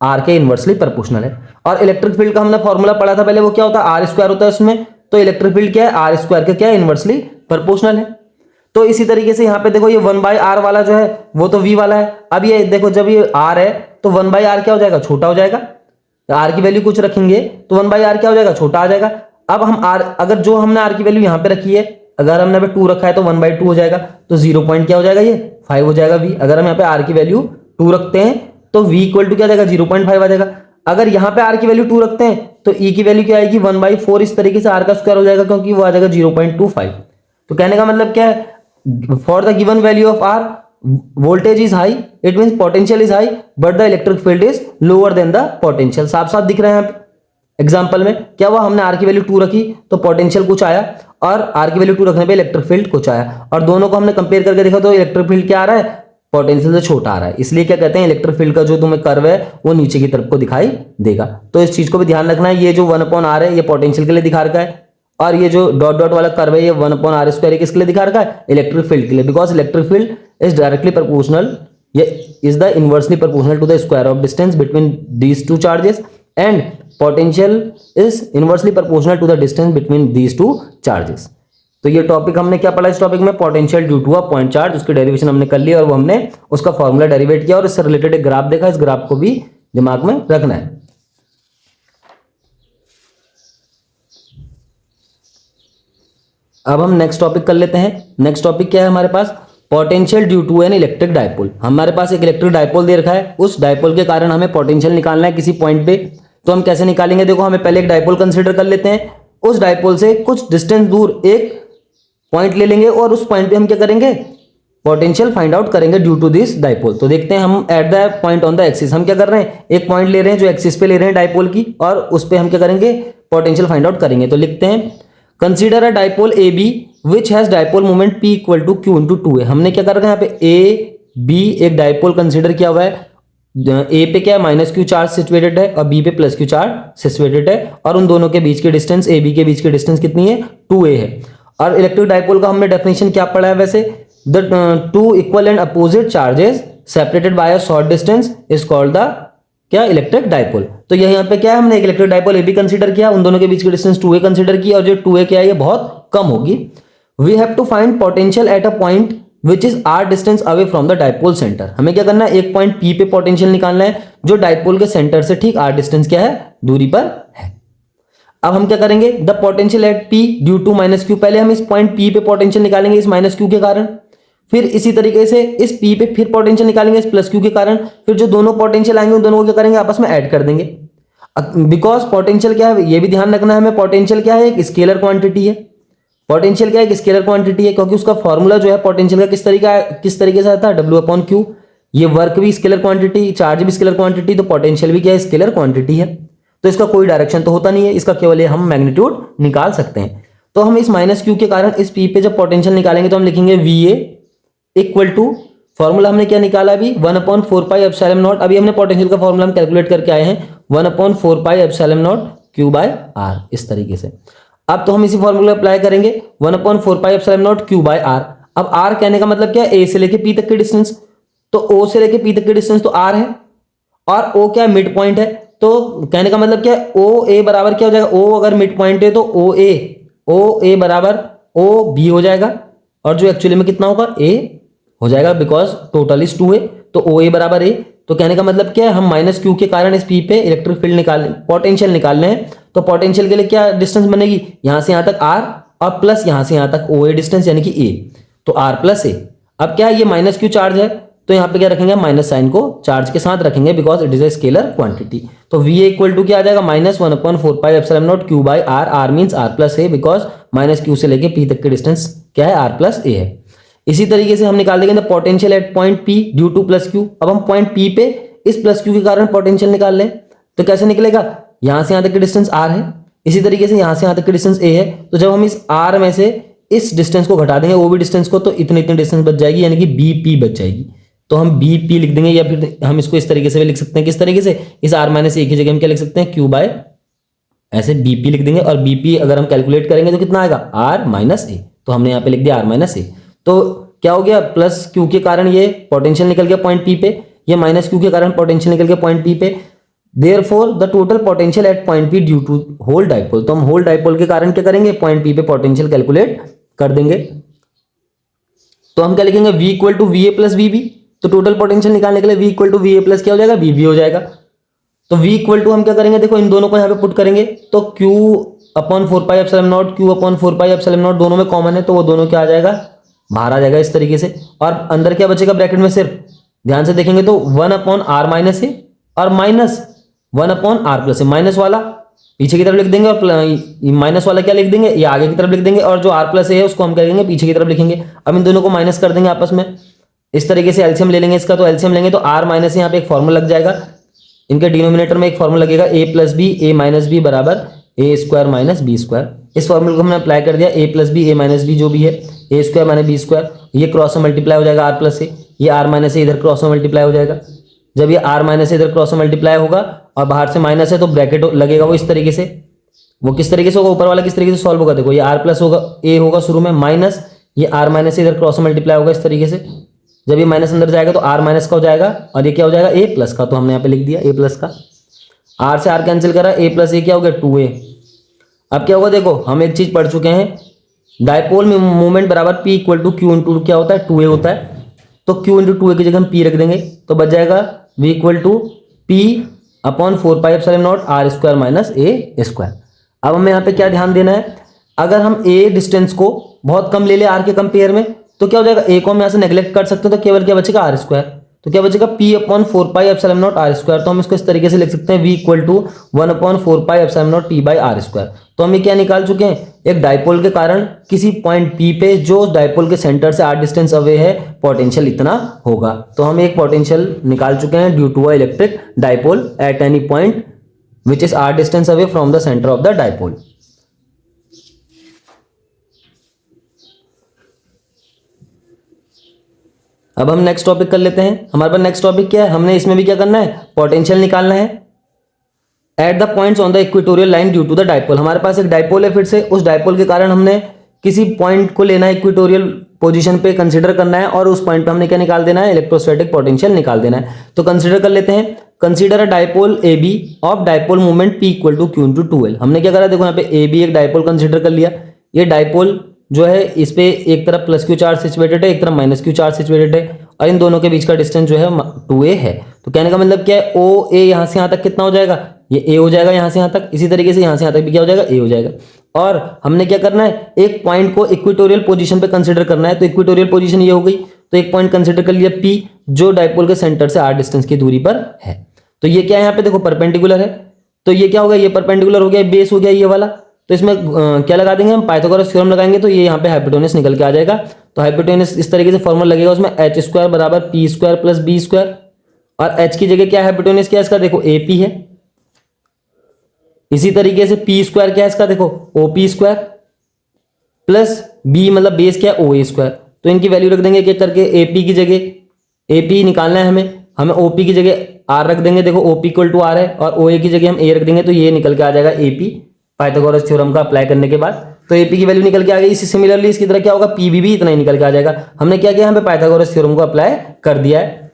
r के इनवर्सली प्रोपोर्शनल है। और इलेक्ट्रिक फील्ड का हमने फॉर्मूला पढ़ा था पहले, वो क्या होता है, r स्क्वायर होता है उसमें, तो इलेक्ट्रिक फील्ड क्या है, r स्क्वायर का क्या है, इनवर्सली प्रोपोर्शनल है। तो इसी तरीके से यहाँ पे देखो ये 1/r वाला जो है वो तो v वाला है। अब ये देखो जब ये r है तो 1/r क्या हो जाएगा, छोटा हो जाएगा, r की वैल्यू कुछ रखेंगे तो 1/r क्या हो जाएगा, छोटा आ जाएगा। अब हम r, अगर जो हमने r की वैल्यू यहाँ पे रखी है, अगर हमने यहाँ पे 2 रखा है तो 1/2 हो जाएगा, तो 0 पॉइंट क्या हो जाएगा, ये 5 हो जाएगा v। अगर हम यहाँ पे r की वैल्यू 2 रखते हैं तो v इक्वल टू क्या जाएगा, 0.5 आ जाएगा। अगर यहाँ पे r की वैल्यू 2 रखते हैं तो e की वैल्यू क्या आएगी, 1/4, इस तरीके से r का स्क्वायर हो जाएगा, क्योंकि वो आ जाएगा 0.25। तो कहने का मतलब क्या है, for the given value of r voltage is high, it means potential is high but the electric field is lower than the potential। साफ साफ दिख रहा है यहाँ पे एग्जाम्पल में क्या हुआ, हमने r की वैल्यू 2 रखी तो पोटेंशियल कुछ आया, और r की वैल्यू 2 रखने पे इलेक्ट्रिक फील्ड कुछ आया, और दोनों को हमने कंपेयर करके देखा तो इलेक्ट्रिक फील्ड क्या आ रहा है, पोटेंशियल से छोटा आ रहा है। इसलिए क्या कहते हैं, इलेक्ट्रिक फील्ड का जो तुम्हें कर्व है वो नीचे की तरफ को दिखाई देगा। तो इस चीज को भी ध्यान रखना है, ये जो 1 अपॉन r है ये पोटेंशियल के लिए दिखा रखा है, और ये जो डॉट डॉट वाला कर्व है ये 1 अपॉन r स्क्वायर किसके लिए दिखा रखा है, इलेक्ट्रिक फील्ड के लिए, because electric field is directly proportional, ये is the inversely proportional to the square of distance between these two charges, and potential is inversely proportional to the distance between these two charges. तो ये topic हमने क्या पढ़ा, इस topic में potential due to a point charge, उसकी derivation हमने कर ली और वो हमने उसका फॉर्मूला डेरिवेट किया, और इससे रिलेटेड एक ग्राफ देखा, इस ग्राफ को भी दिमाग में रखना है। अब हम नेक्स्ट टॉपिक कर लेते हैं। नेक्स्ट टॉपिक क्या है हमारे पास, potential due to an electric dipole. हमारे पास एक इलेक्ट्रिक डायपोल दे रखा है, उस डायपोल के कारण हमें पोटेंशियल निकालना है किसी पॉइंट पे। तो हम कैसे निकालेंगे, देखो हमें पहले एक डायपोल कंसीडर कर लेते हैं, उस डायपोल से कुछ डिस्टेंस दूर एक पॉइंट ले लेंगे, और उस पॉइंट पे हम क्या करेंगे, पोटेंशियल फाइंड आउट करेंगे ड्यू टू दिस डायपोल। तो देखते हैं हम eight the point on the axis, हम क्या कर रहे हैं, एक पॉइंट ले रहे हैं जो एक्सिस पे ले रहे हैं डायपोल की, और उस पे हम क्या करेंगे, पोटेंशियल फाइंड आउट करेंगे। तो लिखते हैं consider a dipole A B which has dipole moment P equal to Q into two A. हमने क्या कर रखा है यहाँ पे ए बी एक डाइपोल कंसीडर किया हुआ है। ए पे क्या है माइनस क्यू चार्ज सिचुएटेड है और बी पे प्लस क्यू चार्ज सिचुएटेड है और उन दोनों के बीच की डिस्टेंस ए बी के बीच की डिस्टेंस कितनी है 2a है। और इलेक्ट्रिक डाइपोल का हमने डेफिनेशन क्या पढ़ा है वैसे, the two equal and opposite charges separated by a short distance is called the क्या इलेक्ट्रिक डाइपोल। तो यहाँ पे क्या है हमने एक electric dipole A B consider किया, उन दोनों के बीच की डिस्टेंस 2a कंसीडर की और जो 2a क्या है ये बहुत कम होगी। We have to find potential at a point which is are distance away from the dipole centre. हमें क्या करना है एक पॉइंट पी पे पोटेंशियल निकालना है जो डाइपोल के सेंटर से ठीक आर डिस्टेंस क्या है दूरी पर है। अब हम क्या करेंगे the potential at p due to minus q, पहले हम इस पॉइंट पी पे पोटेंशियल निकालेंगे इस माइनस क्यू के कारण, फिर इसी तरीके से इस पी पे फिर पोटेंशियल निकालेंगे इस प्लस क्यू के कारण, फिर जो दोनों पोटेंशियल आएंगे उन दोनों को क्या करेंगे आपस में ऐड कर देंगे। बिकॉज पोटेंशियल क्या है ये भी ध्यान रखना है हमें, पोटेंशियल क्या है एक स्केलर क्वांटिटी है। पोटेंशियल क्या है एक स्केलर क्वांटिटी है क्योंकि उसका फॉर्मूला जो है पोटेंशियल का किस तरीके से आता है W अपॉन क्यू। ये वर्क भी स्केलर क्वांटिटी, चार्ज भी स्केलर क्वांटिटी, तो पोटेंशियल भी क्या है स्केलर क्वांटिटी है। तो इसका कोई डायरेक्शन तो होता नहीं है, इसका केवल हम मैग्नीट्यूड निकाल सकते हैं। तो हम इस माइनस क्यू के कारण इस पी पे जब पोटेंशियल निकालेंगे तो हम लिखेंगे VA इक्वल टू, फॉर्मूला हमने क्या निकाला अभी 1/4 एप्सिलॉन नॉट। अभी हमने पोटेंशियल का फॉर्मूला हम कैलकुलेट करके आए हैं 1/4 epsilon naught Q by R इस तरीके से। अब तो हम इसी फॉर्मूला अप्लाई करेंगे 1/4 epsilon naught Q by R। अब R कहने का मतलब क्या है A से लेके P तक की डिस्टेंस, तो O से लेके P तक की डिस्टेंस तो R है और O क्या मिड पॉइंट है, तो कहने का मतलब क्या है OA बराबर क्या हो जाएगा, O अगर मिड पॉइंट है तो OA बराबर OB हो जाएगा और जो एक्चुअली में कितना होगा A हो जाएगा बिकॉज टोटल इज 2a, तो OA बराबर A। तो कहने का मतलब क्या है हम माइनस क्यू के कारण इस पी पे इलेक्ट्रिक फील्ड निकालने पोटेंशियल निकालने हैं, तो पोटेंशियल के लिए क्या डिस्टेंस बनेगी यहां से यहां तक R और प्लस यहां से यहां तक OA डिस्टेंस यानी कि A, तो R प्लस A। अब क्या है ये माइनस क्यू चार्ज है तो यहाँ पे क्या रखेंगे माइनस साइन को चार्ज के साथ रखेंगे because it is a scalar quantity. तो VA इक्वल टू क्या आ जाएगा -1/4 epsilon naught Q by R, R means R plus A because minus q से लेके P तक की डिस्टेंस क्या है R प्लस A है। इसी तरीके से हम निकाल देंगे potential at point P due to plus Q. अब हम पॉइंट P पे इस प्लस क्यू के कारण पोटेंशियल निकाल लें तो कैसे निकलेगा, यहां से यहां तक की डिस्टेंस R है, इसी तरीके से यहां से यहां तक की डिस्टेंस A है, तो जब हम इस R में से इस डिस्टेंस को घटा देंगे OB डिस्टेंस को तो इतनी इतनी डिस्टेंस बच जाएगी यानी कि BP बच जाएगी। तो हम BP लिख देंगे या फिर हम इसको इस तरीके से भी लिख सकते हैं, किस तरीके से इस R-A की जगह हम क्या लिख सकते हैं Q बाय ऐसे BP लिख देंगे और BP अगर हम कैलकुलेट करेंगे तो कितना आएगा R-A, तो हमने यहाँ पे लिख दिया R-A। तो क्या हो गया प्लस क्यू के कारण ये पोटेंशियल निकल गया पॉइंट P पे, ये माइनस क्यू के कारण पोटेंशियल निकल गया पॉइंट P पे। Therefore the total potential at point P due to whole dipole, तो हम होल डाइपोल के कारण क्या करेंगे पॉइंट P पे पोटेंशियल कैलकुलेट कर देंगे। तो हम क्या लिखेंगे V equal to VA plus VB, तो टोटल पोटेंशियल निकालने के लिए V equal to VA plus क्या हो जाएगा VB हो जाएगा। तो V इक्वल टू हम क्या करेंगे देखो इन दोनों को यहाँ पे पुट करेंगे तो Q/4 epsilon not Q/4 epsilon not दोनों में कॉमन है तो वो दोनों क्या आ जाएगा बाहर आ जाएगा इस तरीके से, और अंदर क्या बचेगा ब्रैकेट में सिर्फ ध्यान से देखेंगे तो 1/R-A और -1/R+A, माइनस वाला पीछे की तरफ लिख देंगे और माइनस वाला क्या लिख देंगे ये आगे की तरफ लिख देंगे और जो R+A है उसको हम क्या करेंगे पीछे की तरफ लिखेंगे। अब इन दोनों को माइनस कर देंगे आपस में, इस तरीके से एलसीएम ले लेंगे इसका, तो एलसीएम लेंगे तो R- यहाँ पे एक फॉर्मूला लग जाएगा, इनके डिनोमिनेटर में एक फॉर्मूला लगेगा A plus b A minus b बराबर A square minus b square. इस फॉर्मूले को हमने अप्लाई कर दिया A plus b A minus b जो भी है A square minus b square, ये क्रॉस में मल्टीप्लाई हो जाएगा R+A, ये R-A इधर क्रॉस में मल्टीप्लाई हो जाएगा। जब ये R- इधर क्रॉस में मल्टीप्लाई होगा और बाहर से माइनस है तो ब्रैकेट लगेगा वो इस तरीके से, वो किस तरीके से होगा ऊपर वाला किस तरीके से सॉल्व होगा देखो ये R प्लस होगा A होगा शुरू में माइनस ये R- से इधर क्रॉस में मल्टीप्लाई होगा इस तरीके से, जब ये माइनस अंदर जाएगा तो R- का हो जाएगा और ये क्या हो जाएगा A प्लस का, तो हमने यहाँ पे लिख दिया A प्लस का, R से R कैंसिल करा A प्लस A क्या हो गया 2A। अब क्या होगा देखो हम एक चीज पढ़ चुके हैं डाइपोल में मोमेंट बराबर P equal to Q into क्या होता है 2A होता है, तो Q इंटू 2A की जगह हम P रख देंगे तो बच जाएगा V equal to P/4 epsilon naught R square minus A square. अब हमें यहाँ पे क्या ध्यान देना है, अगर हम A डिस्टेंस को बहुत कम ले ले R के कंपेयर में तो क्या हो जाएगा A को हम यहाँ से नेग्लेक्ट कर सकते हैं तो केवल क्या बचेगा R स्क्वायर, तो क्या बचेगा P/4 epsilon naught R square. तो हम इसको इस तरीके से लिख सकते हैं V equal to 1/4 epsilon naught P by R square. तो हम ये क्या निकाल चुके हैं एक डाइपोल के कारण किसी पॉइंट P पे जो डाइपोल के सेंटर से R डिस्टेंस अवे है पोटेंशियल इतना होगा। तो हम एक पोटेंशियल निकाल चुके हैं due to a electric dipole at any point which is R distance away from the centre of the dipole. अब हम नेक्स्ट टॉपिक कर लेते हैं। हमारे पास नेक्स्ट टॉपिक क्या है, हमने इसमें भी क्या करना है, पोटेंशियल निकालना है at the points on the equatorial line due to the dipole. हमारे पास एक डाइपोल है, फिर से उस डाइपोल के कारण हमने किसी पॉइंट को लेना है, इक्वेटोरियल पोजीशन पे कंसीडर करना है और उस पॉइंट पे हमने क्या निकाल देना है, इलेक्ट्रोस्टैटिक पोटेंशियल निकाल देना है। तो कंसीडर कर लेते हैं, consider a dipole A b of dipole movement p equal to Q into two l. हमने क्या करा, देखो यहाँ पे ए बी एक डाइपोल कंसीडर कर लिया। ये डाइपोल जो है इस पे एक तरफ प्लस क्यू चार्ज सिचुएटेड है, एक तरफ माइनस क्यू चार्ज सिचुएटेड है और इन दोनों के बीच का डिस्टेंस जो है 2a है। तो कहने का मतलब क्या है, ओ ए यहाँ से यहाँ तक कितना हो जाएगा, ये a हो जाएगा यहाँ से यहाँ तक। इसी तरीके से यहाँ से यहाँ तक भी क्या हो जाएगा, a हो जाएगा। और हमने क्या करना है, एक पॉइंट को इक्वेटोरियल पोजीशन पे कंसीडर करना है। तो इक्वेटोरियल पोजीशन ये हो गई, तो एक पॉइंट कंसीडर कर लिया P जो डाइपोल के सेंटर से r डिस्टेंस की दूरी पर है। तो ये क्या है, यहाँ पे देखो परपेंडिकुलर है, तो ये क्या होगा, ये परपेंडिकुलर हो गया, बेस हो गया ये वाला। तो इसमें क्या लगा देंगे हम, पाइथागोरस थ्योरम लगाएंगे, तो ये यहाँ पे हाइपोटेनस निकल के आ जाएगा। तो हाइपोटेनस इस तरीके से फॉर्मूला लगेगा, उसमें एच स्क्वायर बराबर p square plus b square, और एच की जगह क्या है, हाइपोटेनस क्या है इसका, देखो ए पी है। इसी तरीके से पी स्क्वायर क्या है इसका, देखो o p square plus b मतलब बेस क्या है, ओ ए स्क्वायर। तो इनकी वैल्यू रख देंगे क्या करके, ए पी की जगह ए पी निकालना है हमें ओ पी की जगह आर रख देंगे, देखो o p equal to r है, और ओ ए की जगह हम ए रख देंगे, तो ये निकल के आ जाएगा ए पी पाइथागोरस थ्योरम का अप्लाई करने के बाद। तो एपी की वैल्यू निकल के आ गई। इसी सिमिलरली इसकी तरह क्या होगा, पीबी भी इतना ही निकल के आ जाएगा। हमने क्या किया, यहाँ पे पाइथागोरस थ्योरम को अप्लाई कर दिया है।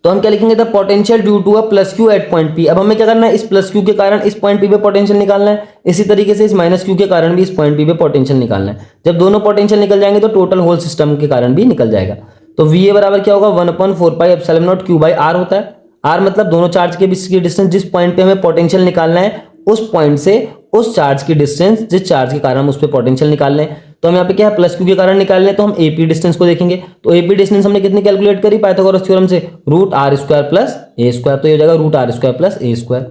तो हम क्या लिखेंगे, the potential due to a plus Q at point p. अब हमें क्या करना है, इस प्लस क्यू के कारण इस पॉइंट पी पे पोटेंशियल निकालना है। इसी तरीके से इस माइनस क्यू के कारण भी इस पॉइंट पी पे पोटेंशियल निकालना है। जब दोनों पोटेंशियल निकल जाएंगे तो टोटल होल सिस्टम के कारण भी निकल जाएगा। तो वी ए बराबर क्या होगा, 1/4 pi epsilon naught q by r होता है। आर मतलब दोनों चार्ज के बीच की डिस्टेंस, जिस पॉइंट पे हमें पोटेंशियल निकालना है उस पॉइंट से उस चार्ज की डिस्टेंस, जिस चार्ज के कारण हम उस पर पोटेंशियल निकाल लें। तो हम यहाँ पे क्या है, प्लस क्यू के कारण निकाल लें, तो हम एपी डिस्टेंस को देखेंगे। तो एपी डिस्टेंस हमने कितनी कैलकुलेट करी पाइथागोरस थ्योरम से, root r square plus a square. तो ये हो जाएगा root r square plus a square.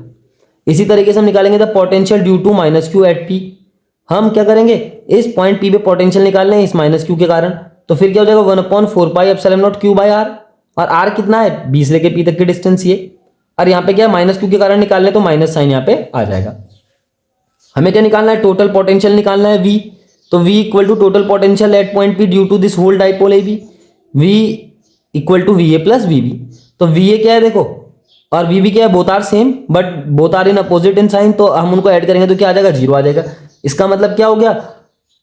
इसी तरीके से हम निकालेंगे the potential due to minus q at p. हम क्या करेंगे, इस पॉइंट पी पे पोटेंशियल निकाल लें इस माइनस क्यू के कारण। तो फिर क्या हो जाएगा, 1/4 pi epsilon naught q by r, और आर कितना है 20 लेके पी तक की डिस्टेंस ये। और यहाँ पे क्या है, माइनस क्यू के कारण निकाल लें तो माइनस साइन यहाँ पे आ जाएगा। हमें क्या निकालना है, टोटल पोटेंशियल निकालना है V। तो V equal to total potential at point P due to this whole dipole AB, V equal to VA plus VB। तो VA क्या है देखो, और VB क्या है, both are same but both are in opposite in sign. तो हम उनको ऐड करेंगे तो क्या आ जाएगा, 0 आ जाएगा। इसका मतलब क्या हो गया,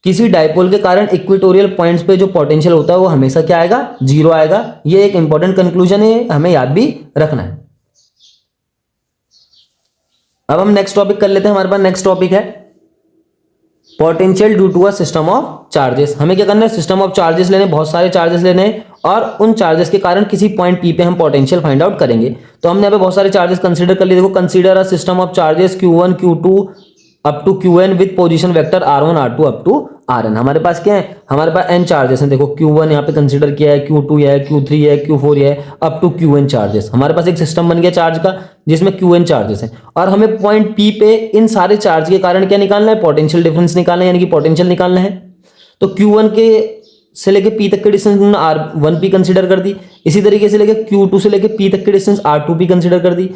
किसी डाइपोल के कारण इक्वेटोरियल पॉइंट्स पे जो पोटेंशियल होता है वो हमेशा क्या आएगा, 0 आएगा। ये एक इंपॉर्टेंट कंक्लूजन है, हमें याद भी रखना है। अब हम नेक्स्ट टॉपिक कर लेते हैं। हमारे पास नेक्स्ट टॉपिक है potential due to a system of charges. हमें क्या करना है, सिस्टम ऑफ चार्जेस लेने, बहुत सारे चार्जेस लेने हैं, और उन चार्जेस के कारण किसी पॉइंट पी पे हम पोटेंशियल फाइंड आउट करेंगे। तो हमने यहाँ पे बहुत सारे चार्जेस कंसीडर कर लिए। देखो, consider a system of charges Q1 Q2 up to Qn with position vector R1 R2 up to Rn। हमारे पास क्या है, हमारे पास n चार्जेस हैं। देखो Q1 यहाँ पे कंसीडर किया है, Q2 है, Q3 है, Q4 है, अप टू Qn चार्जेस। हमारे पास एक सिस्टम बन गया चार्ज का जिसमें Qn चार्जेस हैं, और हमें पॉइंट P पे इन सारे चार्ज के कारण क्या निकालना है, पोटेंशियल डिफरेंस निकालना है, यानी कि पोटेंशियल निकालना है। तो Q1 के से लेके P तक की डिस्टेंस R1P कंसीडर कर दी। इसी तरीके से लेके Q2 से लेके P तक की डिस्टेंस R2P कंसीडर कर दी।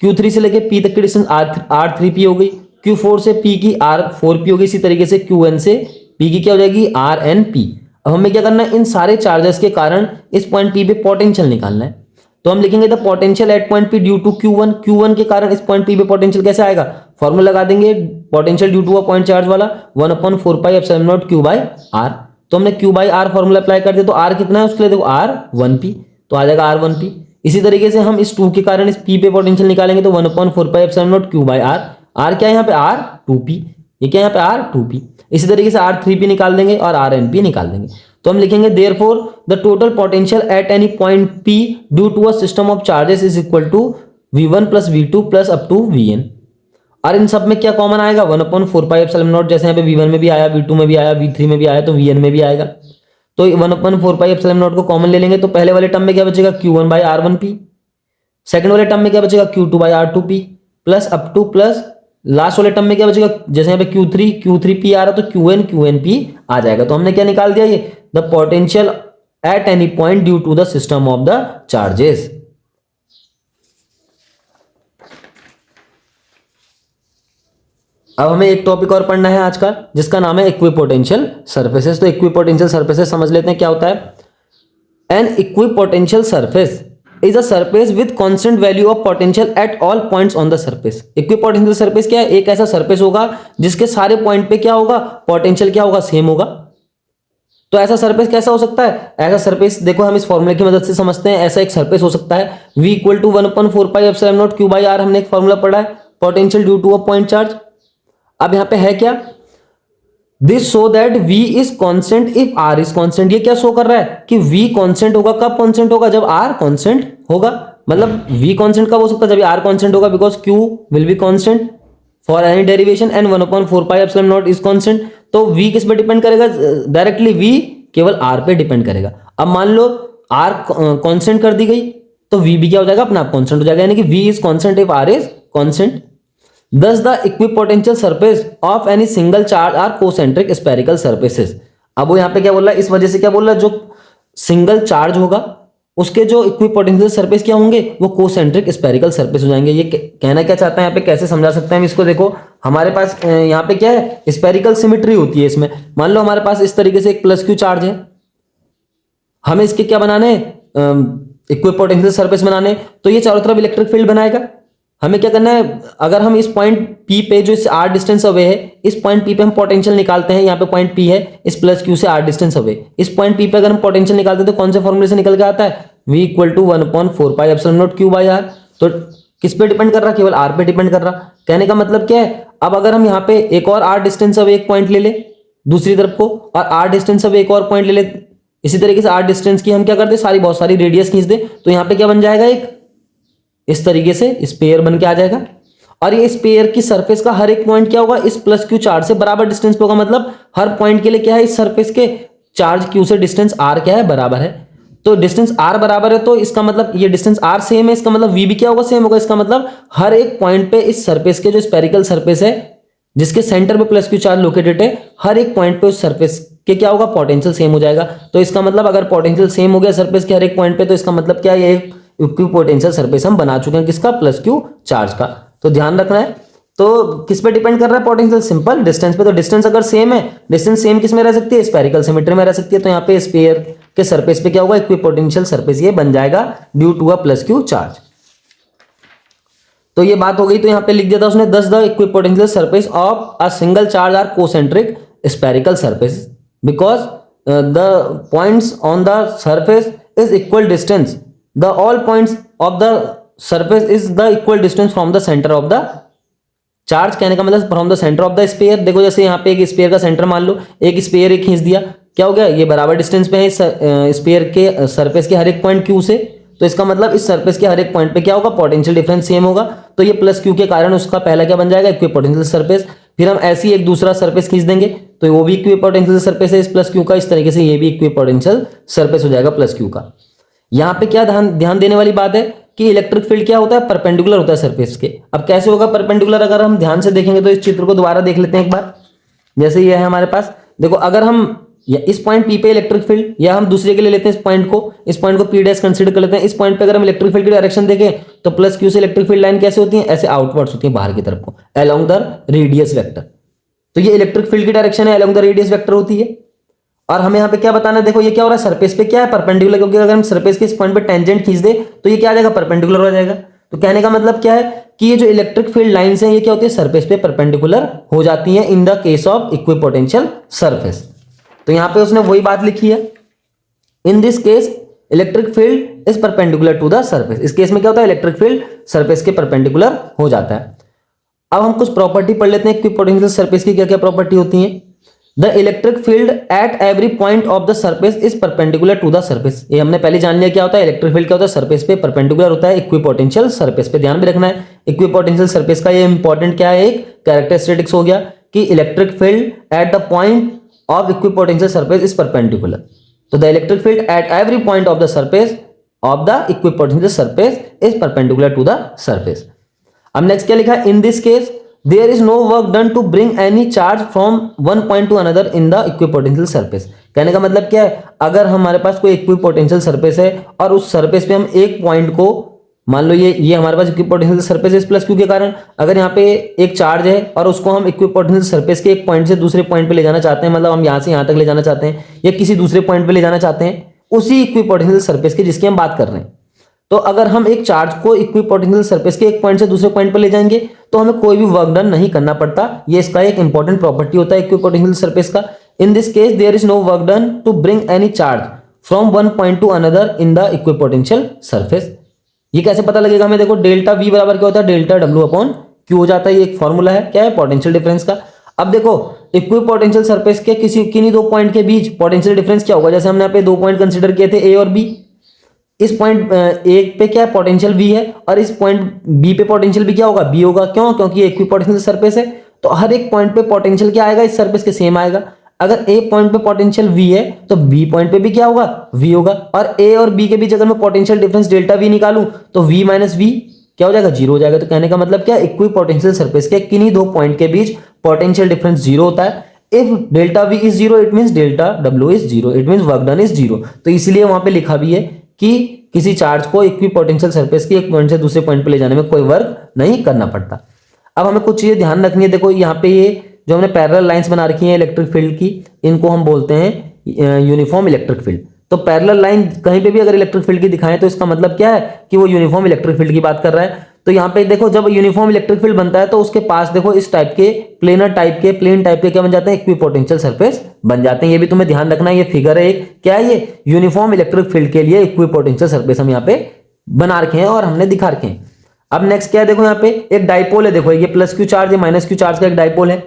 Q3 से लेके P तक की डिस्टेंस R3P हो गई। Q4 से P की R4P हो गई। इसी तरीके से Qn से P की क्या हो जाएगी, RnP। अब हमें क्या करना है, इन सारे चार्जेस के कारण इस पॉइंट P पे पोटेंशियल निकालना है। तो हम लिखेंगे the potential at point P due to Q1 के कारण इस पॉइंट P पे पोटेंशियल कैसे आएगा, फॉर्मूला लगा देंगे potential due to a point charge वाला, 1/4 pi epsilon naught Q by R। तो हमने Q by R formula apply कर दिया। तो R कितना है उसके लिए, देखो R1P, तो आ जाएगा R1P। इसी तरीके से हम इस 2 के कारण इस P पे पोटेंशियल निकालेंगे, तो 1/4 pi epsilon naught Q by R। R क्या है यहाँ पे, R2P, ये क्या है यहाँ पे R2P। इसी तरीके से R3P निकाल देंगे और RnP निकाल देंगे। तो हम लिखेंगे therefore the total potential at any point P due to a system of charges is equal to V1 plus V2 plus up to Vn। और इन सब में क्या कॉमन आएगा, 1/4 पाई एप्सिलॉन नॉट, जैसे यहाँ पे V1 में भी आया, V2 में भी आया, V3 में भी आया, तो Vn में भी आएगा। तो 1/4 पाई एप्सिलॉन नॉट को कॉमन ले लेंगे, तो पहले वाले टर्म में क्या बचेगा, Q1 बाई R1P। सेकंड वाले टर्म में क्या बचेगा, Q2 by R2P plus up to, plus last वाले टर्म में क्या बचेगा, जैसे यहाँ पे Q3P आ रहा है तो QnP आ जाएगा। तो हमने क्या निकाल दिया, ये the potential at any point due to the system of the charges. अब हमें एक टॉपिक और पढ़ना है आज का, जिसका नाम है इक्विपोटेंशियल सरफेसेस। तो इक्विपोटेंशियल सरफेसेस समझ लेते हैं क्या होता है। An equipotential surface is a surface with constant value of potential at all points on the surface. Equipotential surface क्या है? एक ऐसा सरफेस होगा जिसके सारे पॉइंट पे क्या होगा? पोटेंशियल क्या होगा? सेम होगा। तो ऐसा सरफेस कैसा हो सकता है? ऐसा सरफेस देखो हम इस फॉर्मूले की मदद से समझते हैं। ऐसा एक सरफेस हो सकता है v equal to 1/4πε0 q by R, हमने एक फॉर्मूला पढ़ा है, potential due to a point charge. अब यहां पे है क्या? This show that v is constant if r is constant. ये क्या शो कर रहा है कि v कांस्टेंट होगा। कब कांस्टेंट होगा? जब r कांस्टेंट होगा। मतलब v कांस्टेंट कब हो सकता है? जब r कांस्टेंट होगा, because q will be constant for any derivation and 1/4πε0 is constant. तो v किस पे डिपेंड करेगा? डायरेक्टली v केवल r पे डिपेंड करेगा। अब मान लो r कांस्टेंट कर दी गई तो v भी क्या हो जाएगा? अपना आप कांस्टेंट हो जाएगा, यानी कि v is constant if r is constant. Thus the equipotential surface of any single charge are concentric spherical surfaces। अब वो यहाँ पे क्या बोल रहा है? इस वजह से क्या बोल रहा है? जो सिंगल चार्ज होगा उसके जो इक्विपोटेंशियल सरफेस क्या होंगे? वो कोसेंट्रिक स्फेरिकल सरफेस हो जाएंगे। ये कहना क्या चाहता है यहाँ पे? कैसे समझा सकते हैं हम इसको? देखो हमारे पास यहाँ पे क्या है? स्फेरिकल सिमेट्री होती है इसमें। मान लो हमारे पास इस तरीके से एक प्लस क्यू चार्ज है, हमें इसके क्या बनाने हैं? इक्विपोटेंशियल सरफेस बनाने। तो ये चारों तरफ इलेक्ट्रिक फील्ड बनाएगा। हमें क्या करना है? अगर हम इस पॉइंट P पे जो इस r डिस्टेंस अवे है, इस पॉइंट P पे हम पोटेंशियल निकालते हैं। यहाँ पे पॉइंट P है, इस प्लस Q से r डिस्टेंस अवे। इस पॉइंट P पे अगर हम पोटेंशियल निकालते हैं तो कौन से फॉर्मूले से निकल के आता है? v equal to 1/4πε0 q by R. तो किस पे डिपेंड कर रहा? केवल r पे डिपेंड कर रहा। कहने का मतलब क्या है? अब अगर हम यहाँ पे एक और r डिस्टेंस अवे एक पॉइंट ले ले दूसरी तरफ को, और r डिस्टेंस अवे एक और पॉइंट ले ले, इसी तरीके से r डिस्टेंस की हम क्या करते? सारी बहुत सारी रेडियस खींच दे, तो यहाँ पे क्या बन जाएगा? एक इस तरीके से स्पेयर बन के आ जाएगा। और ये स्पेयर की सरफेस का हर एक पॉइंट क्या होगा? इस प्लस क्यू चार्ज से बराबर डिस्टेंस पे होगा। मतलब हर पॉइंट के लिए क्या है? इस सरफेस के चार्ज क्यू से डिस्टेंस r क्या है? बराबर है। तो डिस्टेंस r बराबर है, तो इसका मतलब ये डिस्टेंस r सेम है, इसका मतलब v भी क्या होगा? सेम होगा। इसका मतलब हर एक पॉइंट पे इस सरफेस के जो स्पेरिकल सरफेस है जिसके सेंटर पे प्लस क्यू चार्ज लोकेटेड है, हर एक पॉइंट पे उस सरफेस के क्या होगा? पोटेंशियल सेम हो जाएगा। तो इसका मतलब अगर पोटेंशियल सेम हो गया सरफेस के हर एक पॉइंट पे, तो इसका मतलब क्या है? ये एक इक्विपोटेंशियल सरफेस हम बना चुके हैं। किसका? प्लस क्यू चार्ज का। तो ध्यान रखना है। तो किस पे डिपेंड कर रहा है पोटेंशियल? सिंपल डिस्टेंस पे। तो डिस्टेंस अगर सेम है, डिस्टेंस सेम किस में रह सकती है? स्फेरिकल सिमेट्री में रह सकती है। तो यहाँ पे स्फीयर के सरफेस पे क्या होगा? इक्विपोटेंशियल सरफेस ये बन जाएगा due to a plus Q charge. तो ये बात हो गई। तो यहाँ पे लिख दिया था उसने, thus the equipotential surface of a single charge are concentric spherical surface because the points on the surface is equal distance. The all points of the surface is the equal distance from the center of the charge। कहने का मतलब from the centre of the sphere. देखो जैसे यहाँ पे एक spare का centre मान लो, एक स्पेयर एक खींच दिया, क्या हो गया? ये बराबर डिस्टेंस पे है इस स्पेयर के सरफेस के हर एक पॉइंट क्यू से। तो इसका मतलब इस सरफेस के हर एक पॉइंट पे क्या होगा? पोटेंशियल डिफरेंस सेम होगा। तो ये प्लस क्यू के कारण उसका पहला क्या बन जाएगा? Equipotential surface. फिर हम ऐसे ही एक दूसरा सरफेस खींच देंगे तो वो भी इक्विपोटेंशियल सरफेस है इस प्लस क्यू का। इस तरीके से ये भी इक्विपोटेंशियल सरफेस हो जाएगा प्लस क्यू का। यहां पे क्या ध्यान देने वाली बात है कि इलेक्ट्रिक फील्ड क्या होता है? परपेंडिकुलर होता है सरफेस के। अब कैसे होगा परपेंडिकुलर? अगर हम ध्यान से देखेंगे तो इस चित्र को दोबारा देख लेते हैं एक बार। जैसे ये है हमारे पास, देखो अगर हम इस पॉइंट P पे इलेक्ट्रिक फील्ड, या हम दूसरे के लिए लेते हैं इस पॉइंट को P' कंसीडर कर लेते हैं। इस पॉइंट पे अगर हम इलेक्ट्रिक फील्ड की डायरेक्शन देखें तो प्लस क्यू से इलेक्ट्रिक फील्ड लाइन कैसे होती है? ऐसे आउटवर्ड्स होती है बाहर की तरफ को, अलोंग द रेडियस वेक्टर। तो ये इलेक्ट्रिक फील्ड की डायरेक्शन है, अलोंग द रेडियस वेक्टर होती है। और हमें यहाँ पे क्या बताना है? देखो ये क्या हो रहा है? सरफेस पे क्या है? परपेंडिकुलर। क्योंकि अगर हम सरफेस के इस पॉइंट पे टेंजेंट खींच दे तो ये क्या आ जाएगा? परपेंडिकुलर हो जाएगा। तो कहने का मतलब क्या है कि ये जो इलेक्ट्रिक फील्ड लाइंस हैं ये क्या होती है? सरफेस पे परपेंडिकुलर हो जाती हैं in the case of equipotential surface. तो यहाँ पे उसने वही बात लिखी है, in this case electric field is perpendicular to the surface. इस केस में क्या होता है? इलेक्ट्रिक फील्ड सरफेस के परपेंडिकुलर हो जाता है। अब हम कुछ प्रॉपर्टी पढ़ लेते हैं इक्विपोटेंशियल सरफेस की क्या क्या प्रॉपर्टी होती है। The electric field at every point of the surface is perpendicular to the surface. ये हमने पहले जान लिया क्या होता है। इलेक्ट्रिक फील्ड क्या होता है? सरफेस पे परपेंडिकुलर होता है इक्विपोटेंशियल सरफेस पे। ध्यान भी रखना है इक्विपोटेंशियल सरफेस का ये इंपॉर्टेंट क्या है? एक कैरेक्टरिस्टिक्स हो गया कि electric field at the point of equipotential surface is perpendicular. तो the electric field at every point of the surface of the equipotential surface is perpendicular to the surface. अब नेक्स्ट क्या लिखा है? In this case there is no work done to bring any charge from one point to another in the equipotential surface। कहने का मतलब क्या है? अगर हमारे पास कोई इक्विपोटेंशियल सरफेस है और उस सरफेस पे हम एक पॉइंट को, मान लो ये हमारे पास इक्विपोटेंशियल सरफेस है प्लस क्यू के कारण, अगर यहाँ पे एक चार्ज है और उसको हम इक्विपोटेंशियल सरफेस के एक पॉइंट से दूसरे पॉइंट पे ले जाना चाहते हैं, मतलब हम यहाँ से यहाँ तक ले जाना चाहते हैं या किसी दूसरे पॉइंट पे ले जाना चाहते हैं, उसी इक्विपोटेंशियल सरफेस की जिसकी हम बात कर रहे हैं। तो अगर हम एक चार्ज को इक्विपोटेंशियल सरफेस के एक पॉइंट से दूसरे पॉइंट पर ले जाएंगे तो हमें कोई भी वर्क डन नहीं करना पड़ता। ये इसका एक इंपॉर्टेंट प्रॉपर्टी होता है इक्विपोटेंशियल सरफेस का। In this case there is no work done to bring any charge from one point to another in the equipotential surface. ये कैसे पता लगेगा हमें? देखो डेल्टा वी बराबर क्या होता है? डेल्टा डब्ल्यू अपॉन क्यू हो जाता है। ये एक फॉर्मूला है, क्या है? पोटेंशियल डिफरेंस का। अब देखो इक्विपोटेंशियल सरफेस के किन्हीं दो पॉइंट के बीच पोटेंशियल डिफरेंस क्या होगा? जैसे हमने यहाँ पे दो पॉइंट कंसीडर किए थे, ए और बी। इस पॉइंट एक पे क्या है? पोटेंशियल वी है, और इस पॉइंट बी पे पोटेंशियल भी क्या होगा? बी होगा। क्यों? क्योंकि ये इक्विपोटेंशियल सरफेस है, तो हर एक पॉइंट पे पोटेंशियल क्या आएगा? इस सरफेस के सेम आएगा। अगर ए पॉइंट पे पोटेंशियल वी है तो बी पॉइंट पे भी क्या होगा? वी होगा। और ए और बी के बीच अगर मैं पोटेंशियल डिफरेंस डेल्टा वी निकालूं तो वी माइनस वी क्या हो जाएगा? जीरो हो जाएगा। तो कहने का मतलब क्या? इक्विपोटेंशियल सरफेस के किन्हीं दो पॉइंट के बीच पोटेंशियल डिफरेंस जीरो होता है। If delta we is zero it means delta W is zero, it means work done is zero. तो इसलिए वहां पे लिखा भी है कि किसी चार्ज को इक्विपोटेंशियल सरफेस के एक पॉइंट से दूसरे पॉइंट पे ले जाने में कोई वर्क नहीं करना पड़ता। अब हमें कुछ चीजें ध्यान रखनी है। देखो यहाँ पे ये जो हमने पैरेलल लाइंस बना रखी हैं इलेक्ट्रिक फील्ड की, इनको हम बोलते हैं यूनिफॉर्म इलेक्ट्रिक फील्ड। तो पैरेलल लाइन कहीं पे भी अगर इलेक्ट्रिक फील्ड की दिखाएं तो इसका मतलब क्या है? कि वो यूनिफॉर्म इलेक्ट्रिक फील्ड की बात कर रहा है। तो यहाँ पे देखो जब यूनिफॉर्म इलेक्ट्रिक फील्ड बनता है तो उसके पास देखो इस टाइप के प्लेन टाइप के क्या बन जाते हैं? इक्विपोटेंशियल सरफेस बन जाते हैं। ये भी तुम्हें ध्यान रखना है। ये फिगर है एक, क्या है ये? यूनिफॉर्म इलेक्ट्रिक फील्ड के लिए इक्विपोटेंशियल सरफेस हम यहाँ पे बना रखे हैं और हमने दिखा रखे हैं। अब नेक्स्ट क्या है? देखो यहाँ पे एक डाइपोल है। देखो ये प्लस क्यू चार्ज है, माइनस क्यू चार्ज का एक डाइपोल है।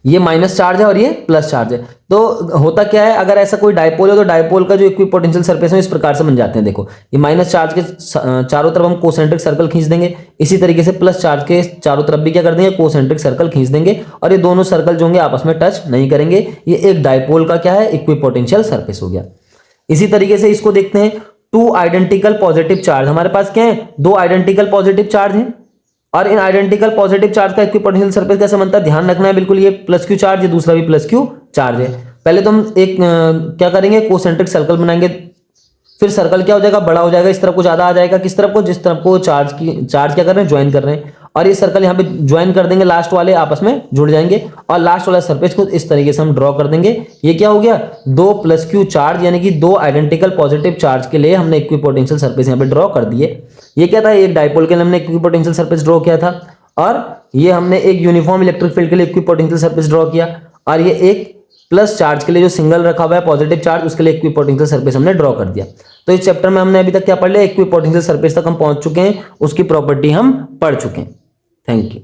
ये माइनस चार्ज है और ये प्लस चार्ज है। तो होता क्या है? अगर ऐसा कोई डाइपोल है तो डाइपोल का जो इक्विपोटेंशियल सरफेस है इस प्रकार से बन जाते हैं। देखो ये माइनस चार्ज के चारों तरफ हम कोसेंट्रिक सर्कल खींच देंगे, इसी तरीके से प्लस चार्ज के चारों तरफ भी क्या कर देंगे? कोसेंट्रिक सर्कल खींच देंगे, और ये दोनों सर्कल जो होंगे आपस में टच नहीं करेंगे। ये एक डाइपोल का क्या है? इक्विपोटेंशियल सरफेस हो गया। इसी तरीके से इसको देखते हैं, टू आइडेंटिकल पॉजिटिव चार्ज। हमारे पास क्या है? दो आइडेंटिकल पॉजिटिव चार्ज हैं, और इन आइडेंटिकल पॉजिटिव चार्ज का इक्विपोटेंशियल सरफेस कैसे बनता है? ध्यान रखना है बिल्कुल। ये प्लस क्यू चार्ज, ये दूसरा भी प्लस क्यू चार्ज है। पहले तो हम एक क्या करेंगे? कोसेंट्रिक सर्कल बनाएंगे, फिर सर्कल क्या हो जाएगा? बड़ा हो जाएगा, इस तरफ को ज्यादा आ जाएगा। किस तरफ को? जिस तरफ को चार्ज क्या कर रहे हैं? ज्वाइन कर रहे हैं। और ये सर्कल यहाँ पे ज्वाइन कर देंगे, लास्ट वाले आपस में जुड़ जाएंगे, और लास्ट वाला सरफेस को इस तरीके से हम ड्रॉ कर देंगे। ये क्या हो गया? दो प्लस क्यू चार्ज, यानी कि दो आइडेंटिकल पॉजिटिव चार्ज के लिए हमने इक्विपोटेंशियल सरफेस यहाँ पे ड्रॉ कर दिए। ये क्या था? एक डाइपोल के लिए हमने इक्विपोटेंशियल सरफेस ड्रॉ किया था, और ये हमने एक यूनिफॉर्म इलेक्ट्रिक फील्ड के लिए इक्विपोटेंशियल सरफेस ड्रॉ किया, और ये एक प्लस चार्ज के लिए जो सिंगल रखा हुआ है पॉजिटिव चार्ज, उसके लिए इक्विपोटेंशियल सरफेस हमने ड्रॉ कर दिया। तो इस चैप्टर में हमने अभी तक क्या पढ़ लिया? इक्विपोटेंशियल सरफेस तक हम पहुंच चुके हैं, उसकी प्रॉपर्टी हम पढ़ चुके हैं। Thank you.